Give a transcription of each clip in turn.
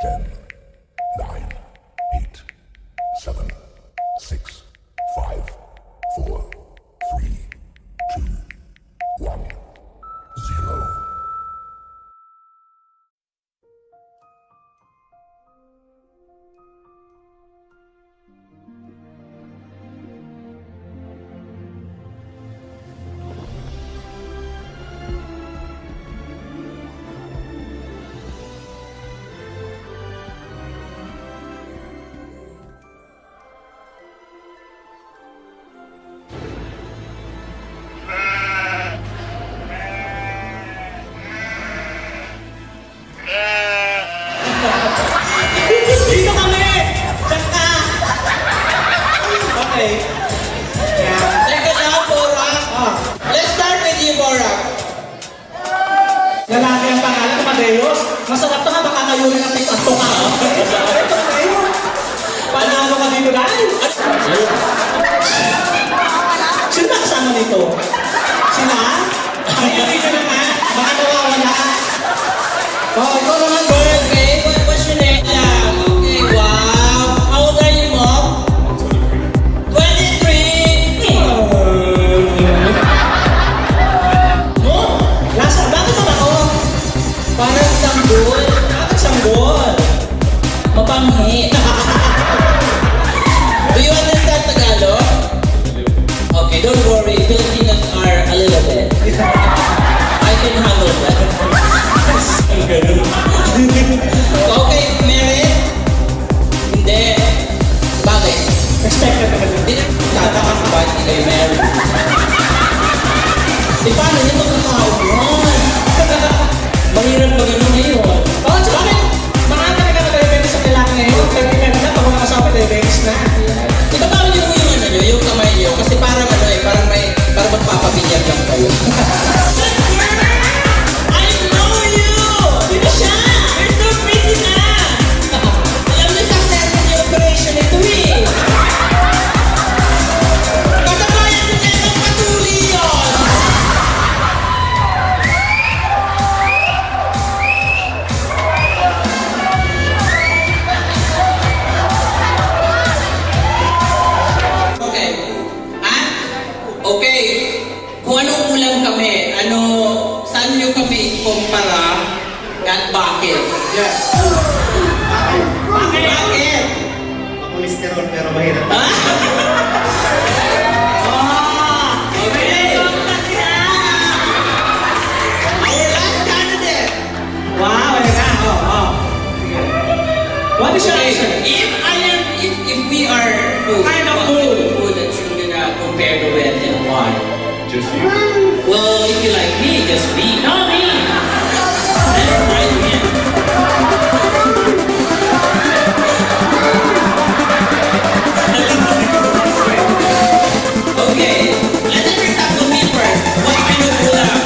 10, 9, 8, 7, 6, 5, 4, 3, 2, 1, 0. Dito kami! Diyan ka! Okay. Yeah. Second round, Borak. Let's start with you, Borak. Lalaki ang pangalan ng Madeos. Masarap to nga, baka kayo rin ang ito ka. Panalo ka dito dahil. Sino ba kasama nito? Sina? Ayun dito naman. Baka nawawala. Oh, ikaw naman, Bird. Okay, what's your name? Yeah, okay, wow. How old are you, Mom? 23. Mo? Lasa, bakit naman ako? Parang sanggol. Bakit sanggol? Mapanghi. Do you understand Tagalog? Okay, don't worry. Filipinos are a little bit. I can handle that. Okay, married? Hindi. Bakit? Expected naman yun. Hindi na tataka ka ba hindi kayo married? Eh, paano nyo magkakawan? Mahirap ba gano'n ngayon? Oo, tsaka bakit? Maaga na ka nag-event sa kailangan ngayon. Kaya meron na, pag mga kasama na-events na. Ito paano nyo yung ano nyo, yung kamay nyo? Kasi parang ano eh, parang magpapabinyag lang kayo. I know you! Sino siya? You're so pretty na! Alam nyo success yung operation ito eh. Katabayan nyo kayo ng patuli yun. Okay. Ah? Okay. Kung anong ulam kami, saan nyo kami ikumpara at bakit? Yes. Bakit? Bakit? Cholesterol pero mahirap. Ah? Okay. Our last candidate. Wow, ano ka? Oh. What is your answer? If we are food, Kind of what food. food that you're gonna compare the with and why? Just you. Well, if you like me, just me. No, me. Never mind him. Okay, let's first start with me first. What kind of ulam?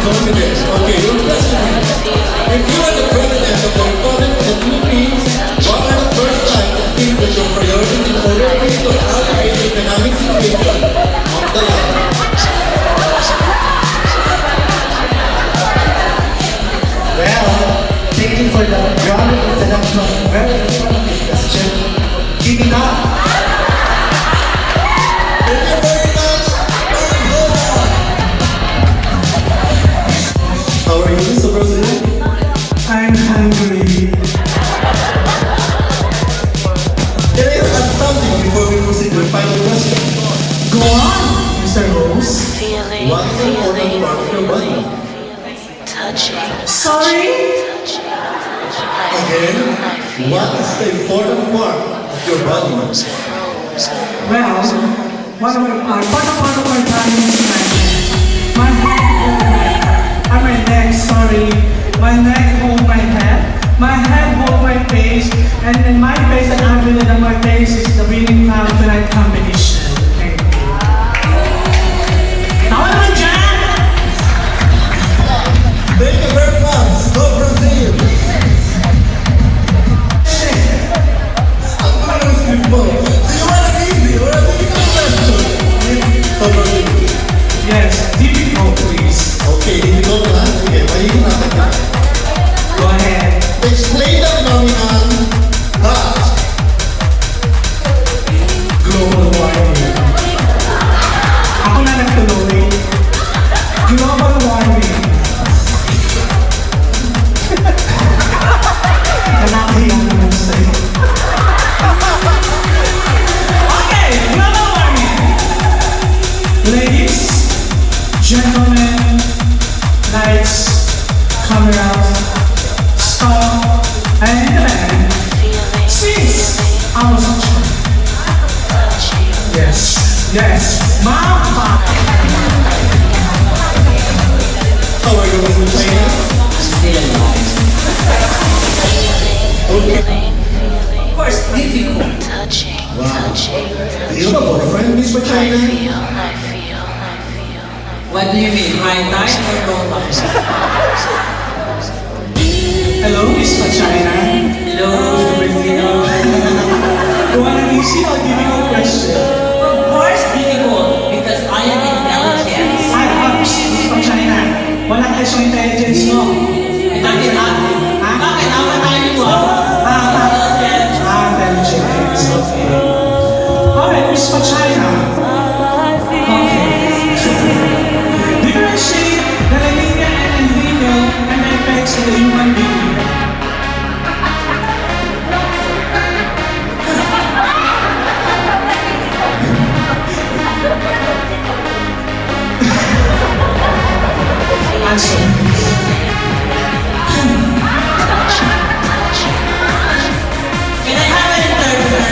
confidence. Okay, your question is, if you are the president of the Republic of the Philippines, what are the first five things that your priorities in order for you to alleviate the economic situation of the land? Well, thank you for the broad introduction. Very important question. Keep it up. Thank you very much. How are you, Mr. President? I'm hungry. Can I add something before we proceed to the final question? Go on, Mr. Rose. Feeling, What is the important part of your body? touching, Sorry? Again, what is the important part of your body? Well, one of my body is my head, my neck, sorry. My neck hold my head hold my face, and then my face and I believe that my face is the winning crown tonight competition. Thank you. Now I'm dyan! Thank you very much. Go Brazil. I'm going to sleep more. Do you want it easy or a difficult question? Go Brazil. Yes, difficult please. Okay, difficult na. Okay, pahingin natin na. Go ahead. Explain the phenomenon that Global warming. Ako na nagtuloy. Global warming. Nanakiyan naman sa'yo. Okay, global warming. Ladies, gentlemen, lights, cameras, stop, and the band. Since I was a child. Yes, yes, Mama. how are you with China? Still alive. feeling, Of course, difficult. touching, Wow. touching. Do you have a boyfriend, Miss I China? feel. What do you mean, high tide or low tide? Hello, Miss Pachina. Hello, Mr. President. You want an easy or difficult question? Of course, difficult because I am intelligent. I have Miss Pachina. Walang test yung intelligence mo. Bakit natin? Bakit naman tayo mo? Intelligence, okay. Alright, Miss Pachina. Okay. Differentiate the La Nina and El Nino and the effects of the human being. Answer. Can I have an interpreter?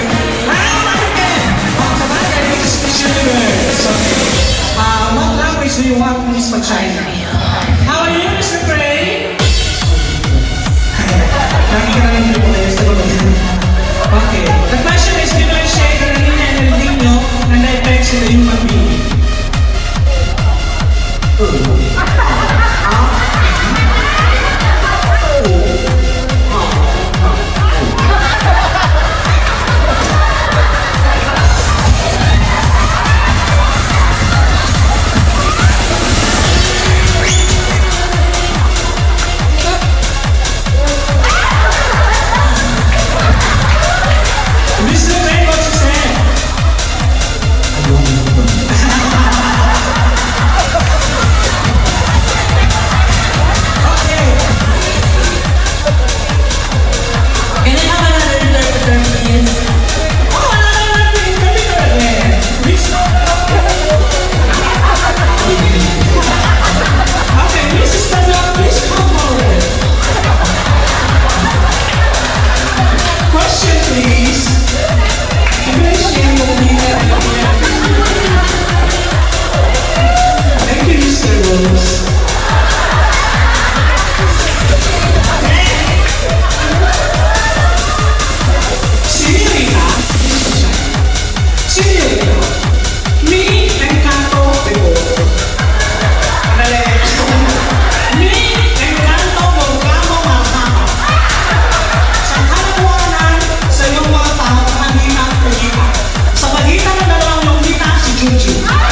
What language do you want, Miss Pachina? How are you, Mr. Gray? Lagi ka nalang hindi ko kayo sa gulo. Okay. The question is differentiate the La Nina and El Nino and the effects in the human being. Mr. Gray, what you say? Choo-choo.